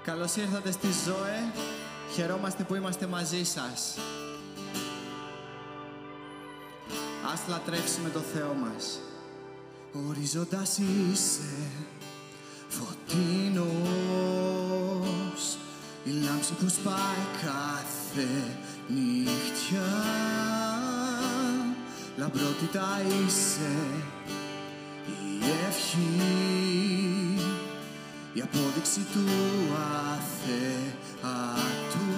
Καλώς ήρθατε στη Zoe. Χαιρόμαστε που είμαστε μαζί σας. Ας λατρεύσουμε το Θεό μας. Οριζόντας είσαι, φωτεινός, η λάμψη που σπάει κάθε νύχτια. Λαμπρότητα είσαι, η ευχή, η απόδειξη του αθεατού.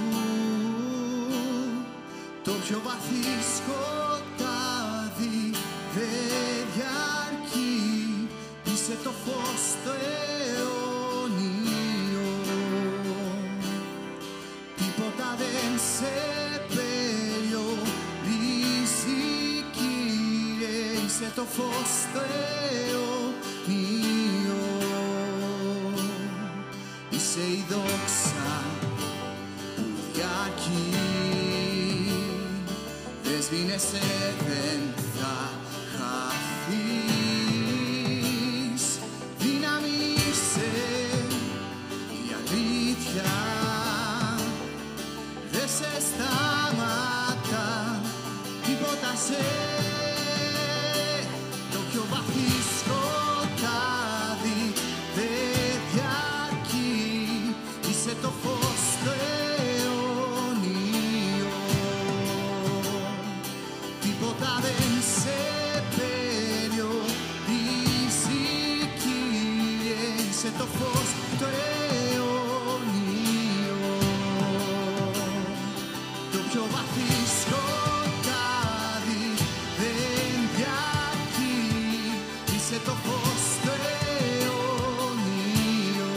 Το πιο βαθύ σκοτάδι δεν διαρκεί, είσαι το φως το αιώνιο. Τίποτα δεν σε περιορίζει, Κύριε, είσαι το φως το αιώνιο. Είσαι η δόξα που διαρκεί, δεν σβήνεσαι, δεν θα χαθείς. Δύναμη είσαι, η αλήθεια δεν σε σταματά, τίποτα σε. Το πιο βαθύ σκοτάδι δεν διαρκεί, είσαι το φως το αιώνιο. Τίποτα δεν σε περιορίζει, Κύριε, είσαι το φως το αιώνιο. Το πιο βαθύ σκοτάδι δεν διαρκεί, είσαι το φως το αιώνιο.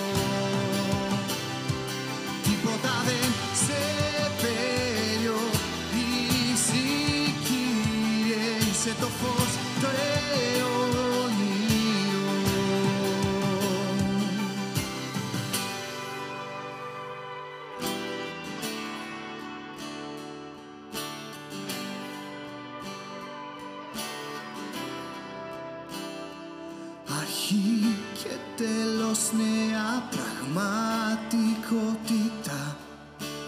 Τίποτα δεν σε περιορίζει, Κύριε, είσαι το φως το αιώνιο. Αρχή και τέλος, νέα πραγματικότητα.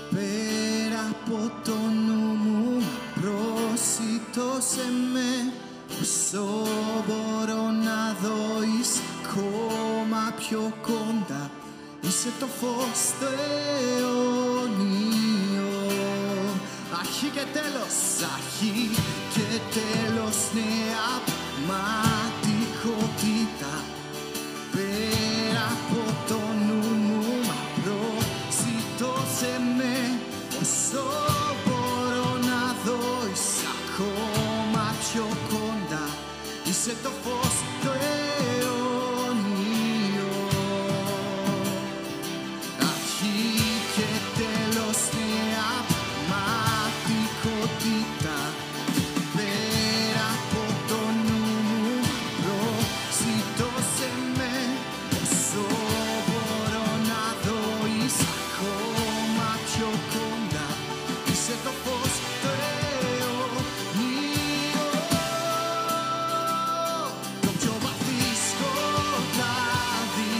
Πέρα από το νου μου, προσιτώσε με, όσο μπορώ να δω, είσαι ακόμα πιο κοντά. Είσαι το φως το αιώνιο. Αρχή και τέλος, αρχή και τέλος, νέα πραγματικότητα. Πέρα από το νου μου, προσιτώσε με, όσο μπορώ να δω, είσαι ακόμα πιο κοντά. Είσαι το φως το αιώνιο. Αρχή και τέλος, νέα πραγματικότητα. Πέρα από το νου μου, προσιτώσε με, όσο μπορώ να δω, είσαι ακόμα πιο κοντά. Είσαι το φως το αιώνιο. Το πιο βαθύ σκοτάδι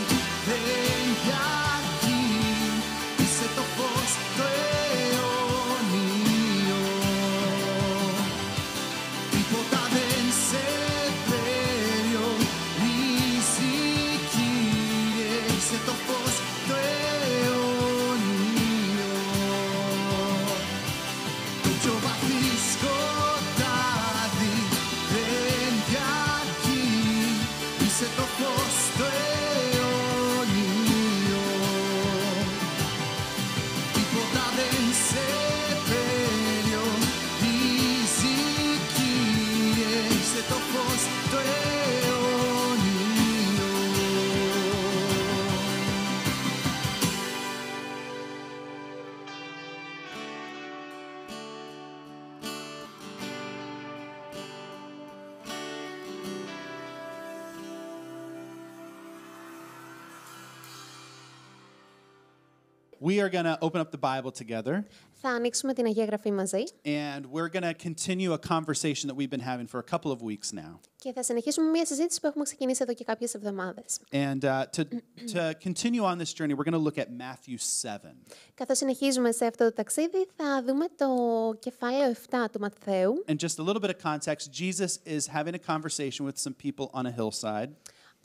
δεν διαρκεί, είσαι το φως το αιώνιο. Τίποτα δεν σε περιορίζει, Κύριε, είσαι το φως το αιώνιο. Το πιο βαθύ σκοτάδι δεν διαρκεί, είσαι το φως το αιώνιο. Τίποτα δεν σε περιορίζει, Κύριε, είσαι το φως το αιώνιο. We are going to open up the Bible together. Θα ανοίξουμε την Αγία Γραφή μαζί. And we're going to continue a conversation that we've been having for a couple of weeks now. Και θα συνεχίσουμε μια συζήτηση που έχουμε ξεκινήσει εδώ και κάποιες εβδομάδες. And to continue on this journey, we're going to look at Matthew 7. Καθώς συνεχίζουμε σε αυτό το ταξίδι, θα δούμε το κεφάλαιο 7 του Ματθαίου. And just a little bit of context, Jesus is having a conversation with some people on a hillside.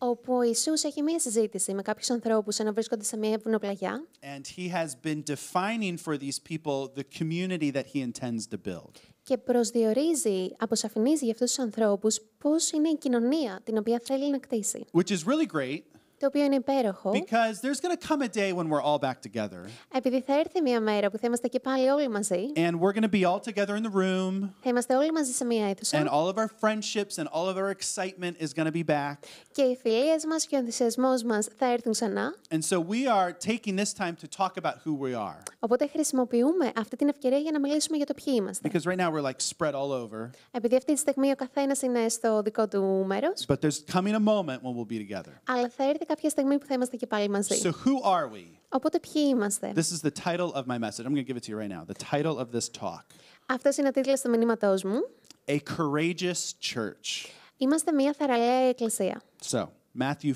Όπου ο Ιησούς έχει μία συζήτηση με κάποιους ανθρώπους ενώ βρίσκονται σε μία βουνοπλαγιά. And he has been defining for these people the community that he intends to build. Και προσδιορίζει, αποσαφηνίζει για αυτούς τους ανθρώπους πώς είναι η κοινωνία την οποία θέλει να κτίσει. Which is really great. Το οποίο είναι υπέροχο. Because there's going to come a day when we're all back together. Επειδή θα έρθει μια μέρα που θα είμαστε και πάλι όλοι μαζί. And we're going to be all together in the room. Θα είμαστε όλοι μαζί σε μια αίθουσα. And all of our friendships and all of our excitement is going to be back. Και οι φιλίες μας και ο ενθουσιασμός μας θα έρθουν ξανά. And so we are taking this time to talk about who we are. Οπότε χρησιμοποιούμε αυτή την ευκαιρία για να μιλήσουμε για το ποιοι είμαστε. Because right now we're like spread all over. Επειδή αυτή τη στιγμή ο καθένας είναι στο δικό του μέρος. But there's coming a moment when we'll be together. Αλλά θα έρθει κάποια στιγμή που θα είμαστε και πάλι μαζί. So who are we? Οπότε ποιοι είμαστε? This is the title of my message. I'm going to give it to you right now. The title of this talk. Αυτός είναι ο τίτλος του μηνύματός μου. A courageous church. Είμαστε μια θαρραλέα εκκλησία. So, Matthew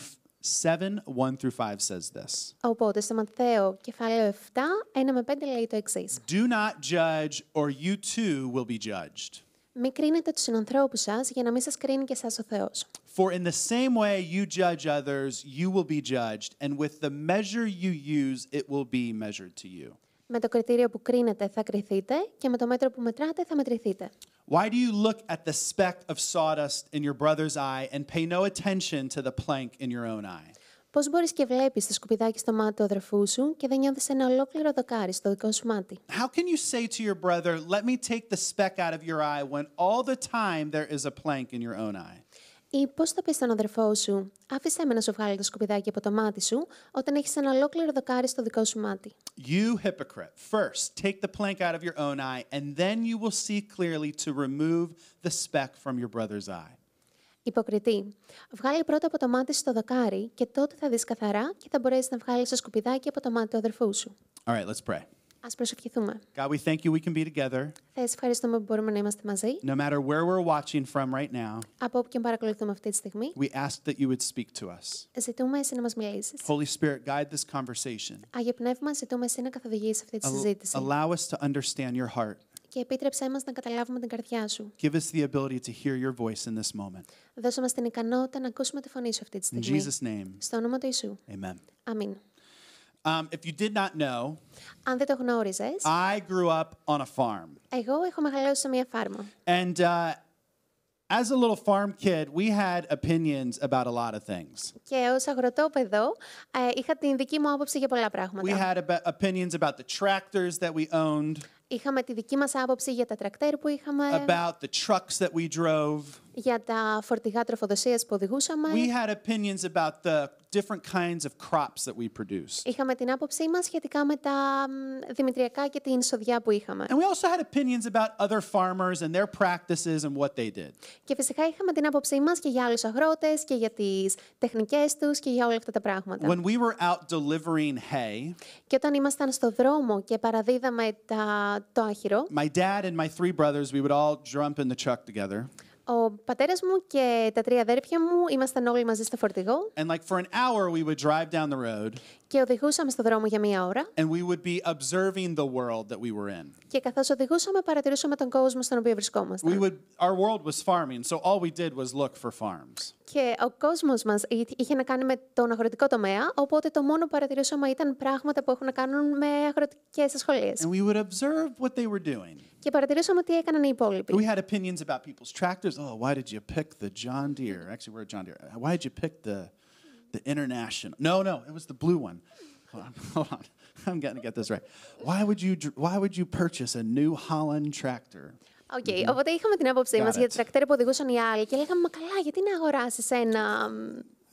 7, 1 through 5 says this. Οπότε στο Ματθαίο κεφάλαιο 7, 1 με 5 λέει το εξής. Do not judge or you too will be judged. Μην κρίνετε τους συνανθρώπους σας για να μην σας κρίνει και εσάς ο Θεός. For in the same way you judge others, you will be judged, and with the measure you use, it will be measured to you. Με το κριτήριο που κρίνετε θα κριθείτε και με το μέτρο που μετράτε θα μετρηθείτε. Why do you look at the speck of sawdust in your brother's eye and pay no attention to the plank in your own eye? Πώς μπορείς και βλέπεις το σκουπιδάκι στο μάτι του αδερφού σου και δεν νιώθεις ένα ολόκληρο δοκάρι στο δικό σου μάτι? How can you say to your brother, let me take the speck out of your eye, when all the time there is a plank in your own eye? Ή πώς θα πεις στον αδερφό σου, άφησέ με να σου βγάλει το σκουπιδάκι από το μάτι σου, όταν έχεις ένα ολόκληρο δοκάρι στο δικό σου μάτι? You hypocrite, first take the plank out of your own eye, and then you will see clearly to remove the speck from your brother's eye. Υποκριτή, βγάλει πρώτα από το μάτι σου το δοκάρι και τότε θα δεις καθαρά και θα μπορέσεις να βγάλεις το σκουπιδάκι από το μάτι του αδερφού σου. All right, let's pray. Ας προσευχηθούμε. God, we thank you we can be together. Θεέ, ευχαριστούμε που μπορούμε να είμαστε μαζί. No matter where we're watching from right now, Από όπου και παρακολουθούμε αυτή τη στιγμή, we ask that you would speak to us. ζητούμε εσύ να μας μιλήσεις. Holy Spirit, guide this conversation. Άγιε Πνεύμα, ζητούμε εσύ να καθοδηγήσεις αυτή τη συζήτηση. Allow us to understand your heart. Και επίτρεψέ μας να καταλάβουμε την καρδιά σου. Give us the ability to hear your voice in this moment. Δώσε μας την ικανότητα να ακούσουμε τη φωνή σου αυτή τη In στιγμή. Jesus' name, Στο όνομα του Ιησού. amen. Αμήν. If you did not know, Αν δεν το γνώριζες, I grew up on a farm. εγώ έχω μεγαλώσει σε μια φάρμα. And as a little farm kid, we had opinions about a lot of things. Και ως αγροτόπεδο είχα την δική μου άποψη για πολλά We πράγματα. had opinions about the tractors that we owned, Είχαμε τη δική μας άποψη για τα τρακτέρ που είχαμε, about the trucks that we drove. για τα φορτηγά τροφοδοσίας που οδηγούσαμε. We had opinions about the different kinds of crops that we produced. Είχαμε την άποψή μας σχετικά με τα δημητριακά και την σοδιά που είχαμε. And we also had opinions about other farmers and their practices and what they did. Και φυσικά είχαμε την άποψή μας και για άλλους αγρότες και για τις τεχνικές τους και για όλα αυτά τα πράγματα. When we were out delivering hay, Και όταν ήμασταν στο δρόμο και παραδίδαμε το άχυρο, my dad and my 3 brothers, we would all jump in the truck together. ο πατέρας μου και τα 3 αδέρφια μου ήμασταν όλοι μαζί στο φορτηγό And like for an hour, we would drive down the road. και οδηγούσαμε στο δρόμο για μία ώρα. And we would be observing the world that we were in. Και καθώς οδηγούσαμε, παρατηρούσαμε τον κόσμο στον οποίο βρισκόμασταν. Our world was farming, so all we did was look for farms. Και ο κόσμος μας είχε να κάνει με τον αγροτικό τομέα, οπότε το μόνο που παρατηρούσαμε ήταν πράγματα που έχουν να κάνουν με αγροτικές ασχολίες. And we would observe what they were doing. Και παρατηρούσαμε τι έκαναν οι υπόλοιποι. We had opinions about people's tractors. Oh, why did you pick the John Deere? Actually, we're a John Deere. Why did you pick the International? No, it was the blue one. Hold on. I'm going to get this right. Why would you purchase a New Holland tractor? Οπότε είχαμε την άποψή μας για τα τρακτέρ που οδηγούσαν οι άλλοι και λέγαμε, μα καλά, γιατί να αγοράσεις ένα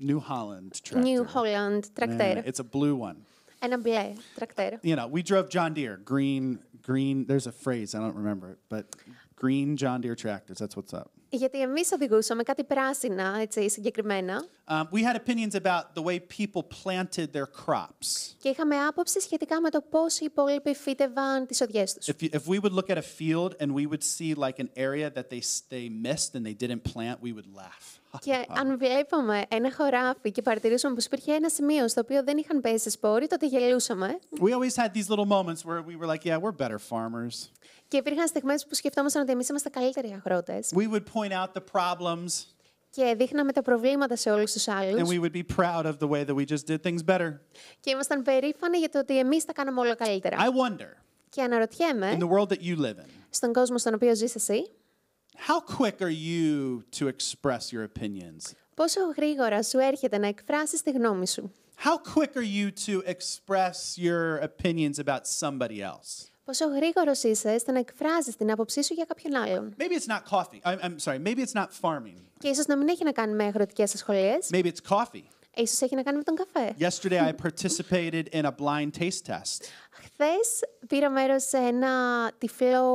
New Holland tractor. New Holland τρακτέρ, It's a blue one. ένα μπλε τρακτέρ. You know, we drove John Deere, green, there's a phrase, I don't remember it, but green John Deere tractors, that's what's up. Γιατί εμείς οδηγούσαμε κάτι πράσινα, έτσι, συγκεκριμένα. We had opinions about the way people planted their crops. Και είχαμε άποψη σχετικά με το πώς οι υπόλοιποι φύτευαν τις οδιές τους. If we would look at a field and we would see like an area that they missed and they didn't plant, we would laugh. Και αν βλέπαμε ένα χωράφι και παρατηρούσαμε πως υπήρχε ένα σημείο στο οποίο δεν είχαν πέσει σπόροι, τότε γελούσαμε. We always had these little moments where we were like, yeah, we're better farmers. Και υπήρχαν στιγμές που σκεφτόμασταν ότι εμείς είμαστε καλύτεροι αγρότες. We would point out the problems. Και δείχναμε τα προβλήματα σε όλους τους άλλους. And we would be proud of the way that we just did things better. Και ήμασταν περήφανοι για το ότι εμείς τα κάναμε όλα καλύτερα. I wonder, Και αναρωτιέμαι, in the world that you live in, στον κόσμο στον οποίο ζεις εσύ, how quick are you to express your opinions? πόσο γρήγορα σου έρχεται να εκφράσεις τη γνώμη σου? How quick are you to express your opinions about somebody else? Πόσο γρήγορος είσαι στο να εκφράζεις την άποψή σου για κάποιον άλλον? Maybe it's not coffee. I'm sorry, maybe it's not farming. Και ίσως να μην έχει να κάνει με αγροτικές ασχολίες. Maybe it's coffee. Ίσως έχει να κάνει με τον καφέ. Yesterday I participated in a blind taste test. Χθες πήρα μέρος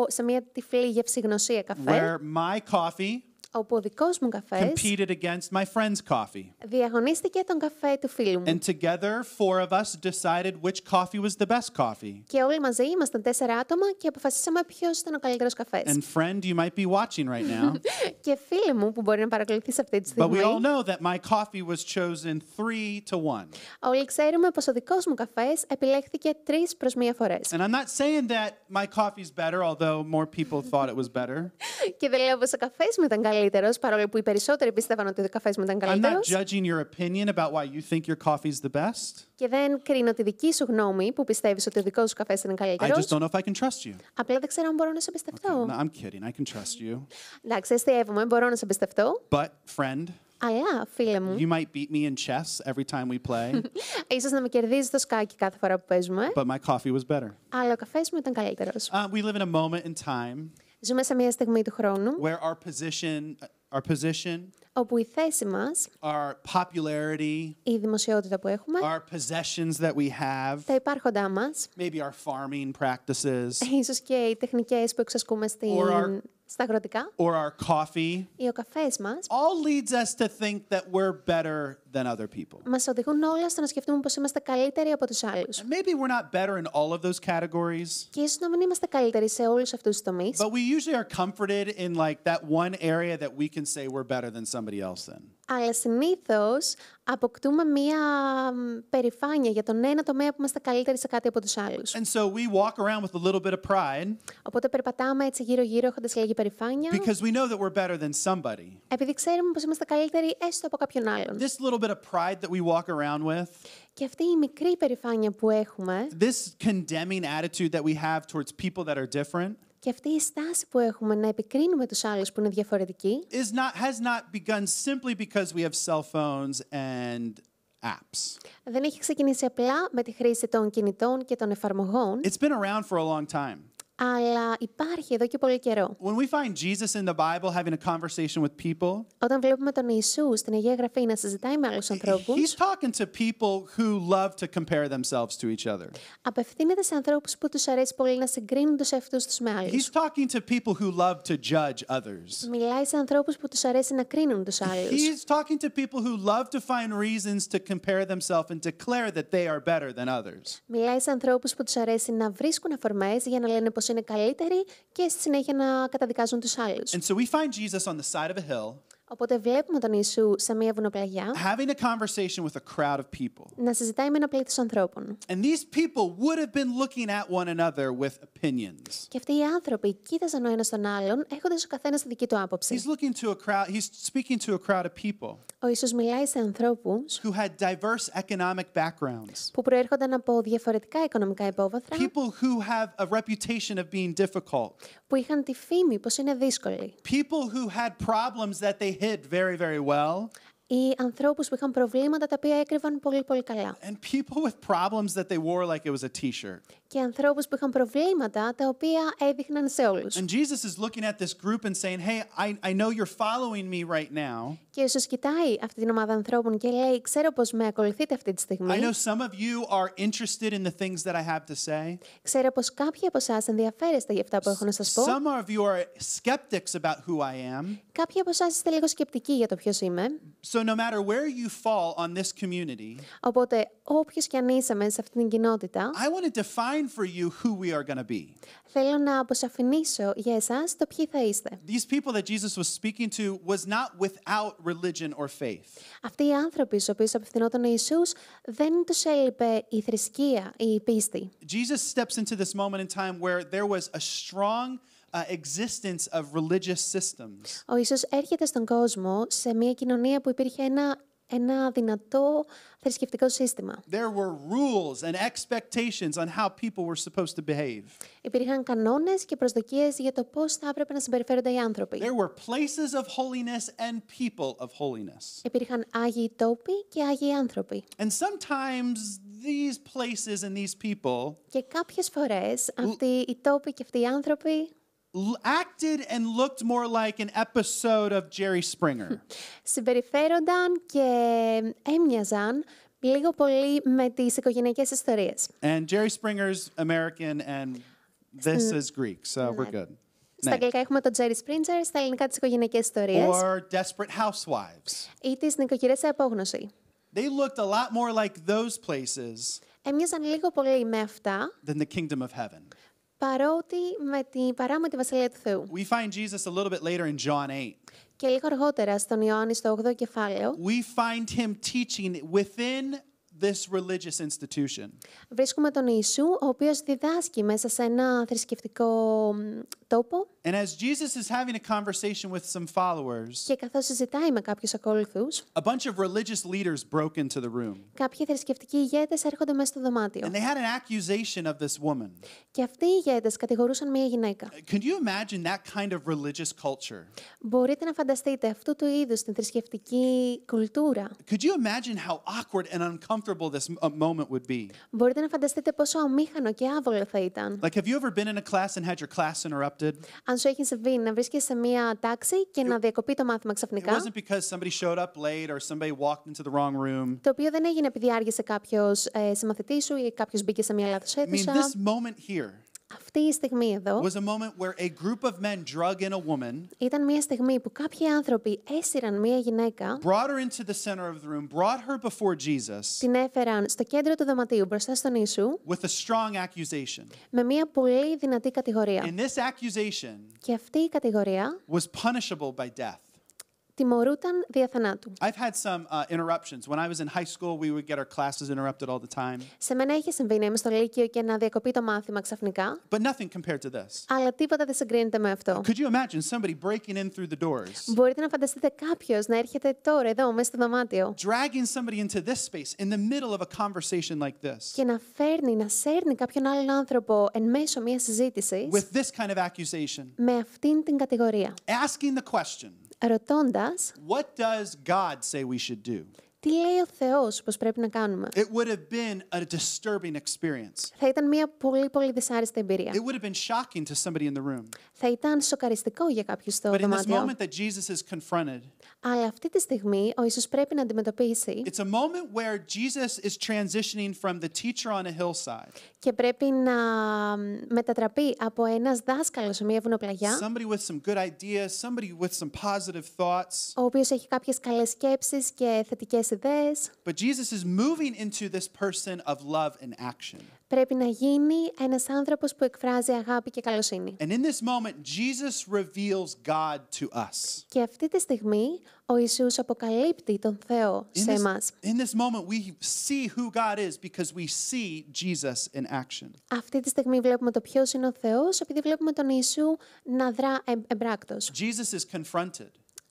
σε μια τυφλή γευσηγνωσία καφέ, Where my coffee όπου ο δικός μου καφές competed against my friend's coffee. διαγωνίστηκε τον καφέ του φίλου μου. And together, 4 of us decided which coffee was the best coffee. Και όλοι μαζί ήμασταν 4 άτομα και αποφασίσαμε ποιος ήταν ο καλύτερος καφές. And friend, you might be watching right now, Και φίλοι μου που μπορεί να παρακολουθείς αυτή τη but στιγμή, we all know that my coffee was chosen 3-1. όλοι ξέρουμε πως ο δικός μου καφές επιλέχθηκε 3-1 φορές. And I'm not saying that my coffee's better, although more people thought it was better. Και δεν λέω πως ο καφές μου ήταν καλύτερος, παρόλο που οι περισσότεροι πίστευαν ότι ο καφές μου ήταν I'm not καλύτερος. judging your opinion about why you think your coffee's the best. Και δεν κρίνω τη δική σου γνώμη που πιστεύεις ότι ο δικός σου καφές είναι I καλύτερος. just don't know if I can trust you. Απλά δεν ξέρω αν μπορώ να σε εμπιστευτώ. No, I'm kidding. I can trust you. Εντάξει, αστειεύομαι, μπορώ να σε εμπιστευτώ. But, friend, Αλλά, φίλε μου, you might beat me in chess every time we play, ίσως να με κερδίζεις στο σκάκι κάθε φορά που παίζουμε, but my coffee was better. αλλά ο καφές μου ήταν καλύτερος. We live in a moment in time Ζούμε σε μια στιγμή του χρόνου, where our position, όπου η θέση μας, our popularity, η δημοσιότητα που έχουμε, our possessions that we have, τα υπάρχοντά μας, maybe our farming practices, ίσως και οι τεχνικές που εξασκούμε στα αγροτικά, or our coffee, ή ο καφές μας, all leads us to think that we're better than other people. μας οδηγούν όλα στο να σκεφτούμε πως είμαστε καλύτεροι από τους άλλους. And maybe we're not better in all of those categories, Και ίσως να μην είμαστε καλύτεροι σε όλους αυτούς τους τομείς, but we usually are comforted in like that one area that we can say we're better than somebody else in. αλλά συνήθως αποκτούμε μία περηφάνεια για τον ένα τομέα που είμαστε καλύτεροι σε κάτι από τους άλλους. And so we walk around with a little bit of pride Οπότε περπατάμε έτσι γύρω-γύρω έχοντας λίγη περηφάνεια, because we know that we're better than somebody. επειδή ξέρουμε πως είμαστε καλύτεροι έστω από κάποιον άλλον. This little bit of pride that we walk around with, Και αυτή η μικρή περηφάνεια που έχουμε, this condemning attitude that we have towards people that are different, και αυτή η στάση που έχουμε να επικρίνουμε τους άλλους που είναι διαφορετικοί, has not begun simply because we have cell phones and apps. δεν έχει ξεκινήσει απλά με τη χρήση των κινητών και των εφαρμογών, It's been around for a long time. αλλά υπάρχει εδώ και πολύ καιρό. When we find Jesus in the Bible having a conversation with people, Όταν βλέπουμε τον Ιησού στην Αγία Γραφή να συζητάει με άλλους ανθρώπους, he's talking to people who love to compare themselves to each other. απευθύνεται σε ανθρώπους που τους αρέσει πολύ να συγκρίνουν τους εαυτούς τους με άλλους. He's talking to people who love to judge others. Μιλάει σε ανθρώπους που τους αρέσει να κρίνουν τους άλλους. He's talking to people who love to find reasons to compare themselves and declare that they are better than others. Μιλάει σε ανθρώπους που τους αρέσει να βρίσκουν αφορμές για να λένε πως είναι καλύτεροι και στη συνέχεια να καταδικάζουν τους άλλους. And so we find Jesus on the side of a hill, Οπότε βλέπουμε τον Ιησού σε μια βουνοπλαγιά having a conversation with a crowd of people. να συζητάει με ένα πλήθος ανθρώπων. And these people would have been looking at one another with opinions. Και αυτοί οι άνθρωποι κοίταζαν ο ένας τον άλλον, έχοντας ο καθένας τη δική του άποψη. He's speaking to a crowd of people Ο Ιησούς μιλάει σε ανθρώπους who had diverse economic backgrounds, που προέρχονταν από διαφορετικά οικονομικά υπόβαθρα, people who have a reputation of being difficult, που είχαν τη φήμη πως είναι δύσκολοι. people who had problems that they hid very, very well, ή ανθρώπους που είχαν προβλήματα τα οποία έκρυβαν πολύ πολύ καλά. And people with problems that they wore like it was a t-shirt. Και ανθρώπους που είχαν προβλήματα τα οποία έδειχναν σε όλους. And Jesus is looking at this group and saying, hey, I know you're following me right now. Και Ιησούς κοιτάει αυτή την ομάδα ανθρώπων και λέει, ξέρω πως με ακολουθείτε αυτή τη στιγμή. I know some of you are interested in the things that I have to say. Ξέρω πως κάποιοι από εσάς ενδιαφέρεστε για αυτά που έχω να σας πω. Some of you are skeptics about who I am. Κάποιοι από εσάς είστε λίγο σκεπτικοί για το ποιος είμαι. So no matter where you fall on this community, Οπότε, όποιος κι αν είσαι μέσα σε αυτήν την κοινότητα, I want to define for you who we are going to be. θέλω να αποσαφηνίσω για εσάς το ποιοι θα είστε. These people that Jesus was speaking to was not without religion or faith. Αυτοί οι άνθρωποι στους οποίους απευθυνόταν ο Ιησούς δεν τους έλειπε η θρησκεία ή η πίστη. Jesus steps into this moment in time where there was a strong existence of religious systems. Ο Ιησούς έρχεται στον κόσμο σε μια κοινωνία που υπήρχε ένα δυνατό θρησκευτικό σύστημα. There were rules and expectations on how people were supposed to behave. Υπήρχαν κανόνες και προσδοκίες για το πώς θα έπρεπε να συμπεριφέρονται οι άνθρωποι. There were places of holiness and people of holiness. Υπήρχαν άγιοι τόποι και άγιοι άνθρωποι. And sometimes these places and these people Και κάποιες φορές αυτοί οι τόποι και αυτοί οι άνθρωποι acted and looked more like an episode of Jerry Springer. συμπεριφέρονταν και έμοιαζαν λίγο πολύ με τις οικογενειακές ιστορίες. And Jerry Springer's American and this is Greek, so we're good. Στα αγγλικά έχουμε τον Jerry Springer, στα ελληνικά τις οικογενειακές ιστορίες Or Desperate Housewives. ή τις νοικοκυρές σε απόγνωση. They looked a lot more like those places Έμοιαζαν λίγο πολύ με αυτά, than the kingdom of heaven. παρά με τη Βασιλεία του Θεού. We find Jesus a little bit later in John 8. Και λίγο αργότερα στον Ιωάννη στο 8ο κεφάλαιο We find him teaching within this religious institution. βρίσκουμε τον Ιησού, ο οποίος διδάσκει μέσα σε ένα θρησκευτικό τόπο And as Jesus is having a conversation with some followers, και καθώς συζητάει με κάποιους ακόλουθους, a bunch of religious leaders broke into the room. κάποιοι θρησκευτικοί ηγέτες έρχονται μέσα στο δωμάτιο. And they had an accusation of this woman. Και αυτοί οι ηγέτες κατηγορούσαν μία γυναίκα. Could you imagine that kind of religious culture? Μπορείτε να φανταστείτε αυτού του είδους την θρησκευτική κουλτούρα. Could you imagine how awkward and uncomfortable this moment would be? Μπορείτε να φανταστείτε πόσο αμήχανο και άβολο θα ήταν. Like, have you ever been in a class and had your class interrupted? Αν σου έχει συμβεί να βρίσκεσαι σε μία τάξη και να διακοπεί το μάθημα It ξαφνικά, wasn't because somebody showed up late or somebody walked into the wrong room. το οποίο δεν έγινε επειδή άργησε κάποιος συμμαθητής σου ή κάποιος μπήκε σε μία λάθος I mean, αίθουσα. this moment here Αυτή η στιγμή εδώ was a moment where a group of men drug in a woman, ήταν μία στιγμή που κάποιοι άνθρωποι έσυραν μία γυναίκα, brought her into the center of the room, brought her before Jesus την έφεραν στο κέντρο του δωματίου μπροστά στον Ιησού with a strong accusation. με μία πολύ δυνατή κατηγορία. And this accusation Και αυτή η κατηγορία was punishable by death. τιμωρούταν δια θανάτου. I've had some interruptions. When I was in high school, we would get our classes interrupted all the time. Σε μένα είχε συμβεί να είμαι στο Λύκειο και να διακοπεί το μάθημα ξαφνικά, But nothing compared to this. αλλά τίποτα δεν συγκρίνεται με αυτό. Could you imagine somebody breaking in through the doors, Μπορείτε να φανταστείτε κάποιος να έρχεται τώρα εδώ μέσα στο δωμάτιο dragging somebody into this space in the middle of a conversation like this, και να σέρνει κάποιον άλλον άνθρωπο εν μέσω μιας συζήτησης with this kind of accusation, με αυτήν την κατηγορία, asking the question, ρωτώντας what does God say we should do? τι λέει ο Θεός πως πρέπει να κάνουμε. It would have been a disturbing experience. Θα ήταν μια πολύ πολύ δυσάρεστη εμπειρία. It would have been shocking to somebody in the room. Θα ήταν σοκαριστικό για κάποιους στο But in this δωμάτιο. moment that Jesus is confronted, Αλλά αυτή τη στιγμή ο Ιησούς πρέπει να αντιμετωπίσει it's a moment where Jesus is transitioning from the teacher on a hillside, και πρέπει να μετατραπεί από ένας δάσκαλος σε μια βουνοπλαγιά, somebody with some good ideas, somebody with some positive thoughts. ο οποίος έχει κάποιες καλές σκέψεις και θετικές ιδέες. But Jesus is moving into this person of love and action. Πρέπει να γίνει ένας άνθρωπος που εκφράζει αγάπη και καλοσύνη. And in this moment, Jesus reveals God to us. Και αυτή τη στιγμή ο Ιησούς αποκαλύπτει τον Θεό σε εμάς. In this moment, we see who God is because we see Jesus in action. Αυτή τη στιγμή βλέπουμε το ποιος είναι ο Θεός, επειδή βλέπουμε τον Ιησού να δρά εμπράκτος. Jesus is confronted.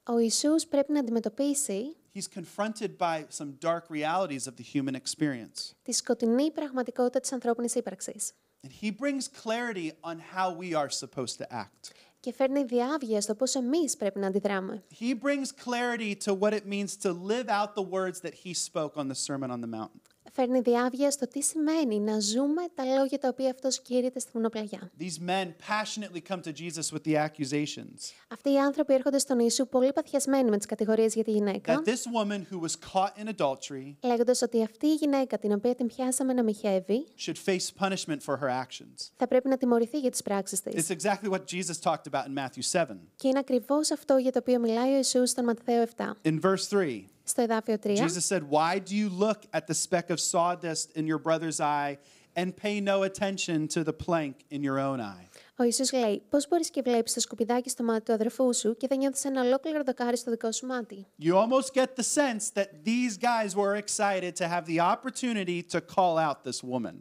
Ο Ιησούς πρέπει να αντιμετωπίσει He's confronted by some dark realities of the human experience. τη σκοτεινή πραγματικότητα της ανθρώπινης ύπαρξης. And he brings clarity on how we are supposed to act. και φέρνει διάβγεια στο πώς εμείς πρέπει να αντιδράμε. He brings clarity to what it means to live out the words that he spoke on the Sermon on the Mount. Φέρνει διάβγεια στο τι σημαίνει να ζούμε τα λόγια τα οποία αυτός κήρυτε στη βουνοπλαγιά. These men passionately come to Jesus with the accusations Αυτοί οι άνθρωποι έρχονται στον Ιησού πολύ παθιασμένοι με τις κατηγορίες για τη γυναίκα, that this woman who was caught in adultery λέγοντας ότι αυτή η γυναίκα την οποία την πιάσαμε να μοιχεύει should face punishment for her actions. θα πρέπει να τιμωρηθεί για τις πράξεις της. It's exactly what Jesus talked about in Matthew 7. Και είναι ακριβώς αυτό για το οποίο μιλάει ο Ιησούς στον Ματθαίο 7. In verse 3, Στο εδάφιο 3, Jesus said, "Why do you look at the speck of sawdust in your brother's eye and pay no attention to the plank in your own eye?" ο Ιησούς λέει: Πώς μπορείς και βλέπεις το σκουπιδάκι στο μάτι του αδερφού σου και δεν νιώθεις ένα ολόκληρο δοκάρι στο δικό σου μάτι? You almost get the sense that these guys were excited to have the opportunity to call out this woman.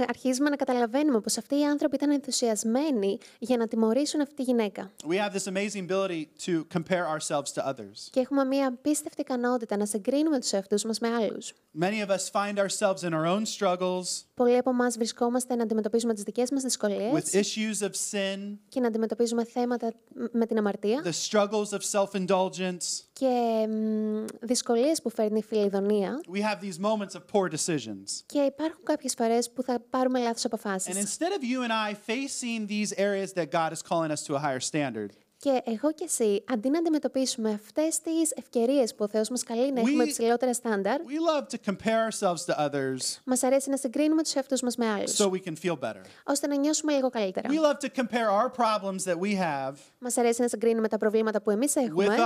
Αρχίζουμε να καταλαβαίνουμε πως αυτοί οι άνθρωποι ήταν ενθουσιασμένοι για να τιμωρήσουν αυτή τη γυναίκα. We have this amazing ability to compare ourselves to others. Και έχουμε μια απίστευτη ικανότητα να συγκρίνουμε τους εαυτούς μας με άλλους. Many of us find ourselves in our own struggles Πολλοί από εμάς βρισκόμαστε να αντιμετωπίζουμε τις δικές μας δυσκολίες with issues of sin, και να αντιμετωπίζουμε θέματα με την αμαρτία the struggles of self-indulgence. και δυσκολίες που φέρνει η φιλιδονία. We have these moments of poor decisions. Και υπάρχουν κάποιες φορές που θα πάρουμε λάθος And αποφάσεις. instead of you and I facing these areas that God is calling us to a higher standard, Και εγώ και εσύ, αντί να αντιμετωπίσουμε αυτές τις ευκαιρίες που ο Θεός μας καλεί να έχουμε υψηλότερα στάνταρ, we love to compare ourselves to others μας αρέσει να συγκρίνουμε τους εαυτούς μας με άλλους, so we can feel better. ώστε να νιώσουμε λίγο καλύτερα. We love to compare our problems that we have Μας αρέσει να συγκρίνουμε τα προβλήματα που εμείς with έχουμε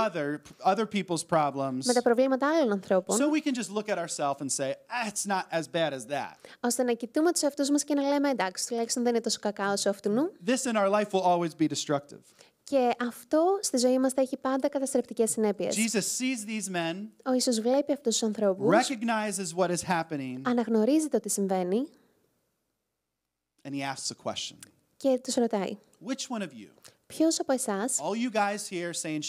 other people's problems με τα προβλήματα άλλων ανθρώπων, so we can just look at ourselves and say, it's not as bad as that. ώστε να κοιτούμε τους εαυτούς μας και να λέμε εντάξει, τουλάχιστον δεν είναι τόσο κακά όσο αυτού. This in our life will always be destructive. Και αυτό στη ζωή μας θα έχει πάντα καταστρεπτικές συνέπειες. Jesus sees these men, Ο Ιησούς βλέπει αυτούς τους ανθρώπους, recognizes what is happening, αναγνωρίζει το τι συμβαίνει and he asks a question. και τους ρωτάει: Which one of you? ποιος από εσάς, All you guys here saying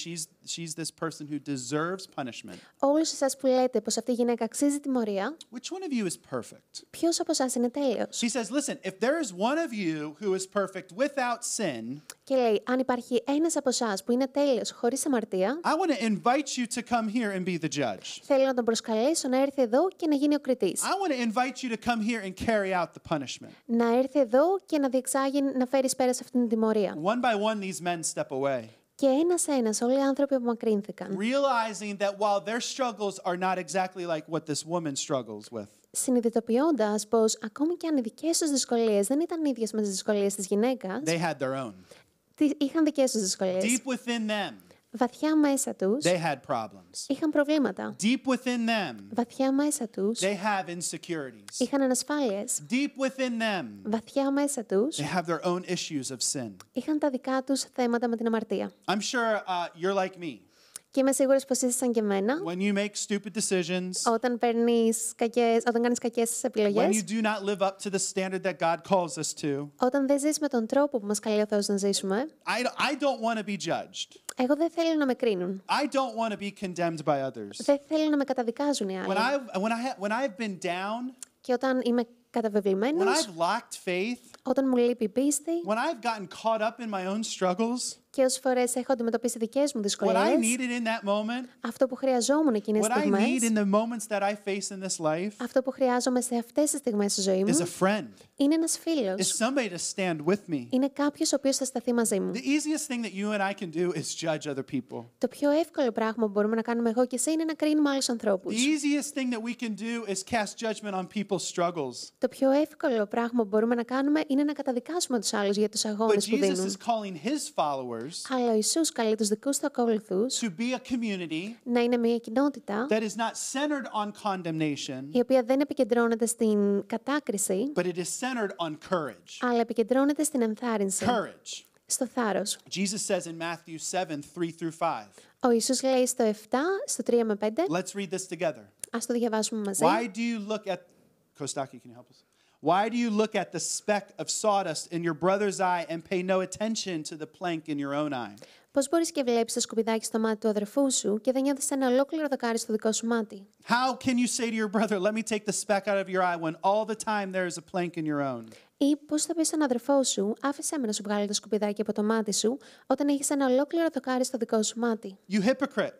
she's this person who deserves punishment. όλους εσάς που λέτε πως αυτή η γυναίκα αξίζει τιμωρία, Which one of you is perfect? ποιος από εσάς είναι τέλειος? She says, listen, if there is one of you who is perfect without sin, Και λέει: αν υπάρχει ένας από εσάς που είναι τέλειος χωρίς αμαρτία, I want to invite you to come here and be the judge. θέλω να τον προσκαλέσω να έρθει εδώ και να γίνει ο κριτής. I want to invite you to come here and carry out the punishment. Να έρθει εδώ και να διεξάγει, να φέρει πέρα σε αυτήν την τιμωρία. One by one, these men step away, Και ένας-ένας, όλοι οι άνθρωποι απομακρύνθηκαν, realizing that while their struggles are not exactly like what this woman struggles with, συνειδητοποιώντας πως ακόμη και αν οι δικές τους δυσκολίες δεν ήταν ίδιες με τις δυσκολίες της γυναίκας, they had their own. είχαν δικές τους δυσκολίες. Deep within them, Βαθιά μέσα τους they had problems. είχαν προβλήματα. Deep within them, Βαθιά μέσα τους they have insecurities. είχαν ανασφάλειες. Deep within them, Βαθιά μέσα τους they have their own issues of sin. είχαν τα δικά τους θέματα με την αμαρτία. I'm sure you're like me. Και είμαι σίγουρη πως είσαι σαν και εμένα. When you make stupid decisions, Όταν κάνεις κακές when επιλογές, you do not live up to the standard that God calls us to, όταν δεν ζεις με τον τρόπο που μας καλεί ο Θεός να ζήσουμε, I don't want to be judged. εγώ δεν θέλω να με κρίνουν. I don't want to be condemned by others. Δεν θέλω να με καταδικάζουν οι άλλοι. When I've been down, Και όταν είμαι when καταβεβλημένος, I've lacked faith, όταν μου λείπει η πίστη when I've gotten caught up in my own struggles, και όσες φορές έχω αντιμετωπίσει δικές μου what I δυσκολίες, needed in that moment, αυτό που χρειαζόμουν εκείνες what τις I need στιγμές, in the moments that I face in this life αυτό που χρειάζομαι σε αυτές τις στιγμές στη ζωή is μου, a friend, είναι ένας is φίλος. somebody to stand with me. Είναι κάποιος ο οποίος θα σταθεί μαζί μου. The easiest thing that you and I can do is judge other people. Το πιο εύκολο πράγμα που μπορούμε να κάνουμε εγώ και εσύ είναι να κρίνουμε άλλους The ανθρώπους. easiest thing that we can do is cast judgment on people's struggles. Το πιο εύκολο πράγμα που μπορούμε να κάνουμε είναι να καταδικάσουμε τους άλλους για τους But αγώνες που Jesus δίνουν. is calling his followers Αλλά ο Ιησούς καλεί τους δικούς του ακόλουθους to be a community να είναι μια κοινότητα that is not centered on condemnation, η οποία δεν επικεντρώνεται στην κατάκριση, but it is centered on courage. αλλά επικεντρώνεται στην ενθάρρυνση, Courage. στο θάρρος. Jesus says in Matthew 7, 3 through 5. Ο Ιησούς λέει στο 7, στο 3 με 5, Let's read this together. ας το διαβάσουμε μαζί. Why do you look at Kostaki, can you help us? Why do you look at the speck of sawdust in your brother's eye and pay no attention to the plank in your own eye? Πώς μπορείς και βλέπεις το σκουπιδάκι στο μάτι του αδερφού σου και δεν νιώθεις ένα ολόκληρο δοκάρι στο δικό σου μάτι? How can you say to your brother, let me take the speck out of your eye, when all the time there is a plank in your own? Ή πώς θα πεις στον αδερφό σου, άφησέ με να σου βγάλει το σκουπιδάκι από το μάτι σου, όταν έχεις ένα ολόκληρο δοκάρι στο δικό σου μάτι? You hypocrite.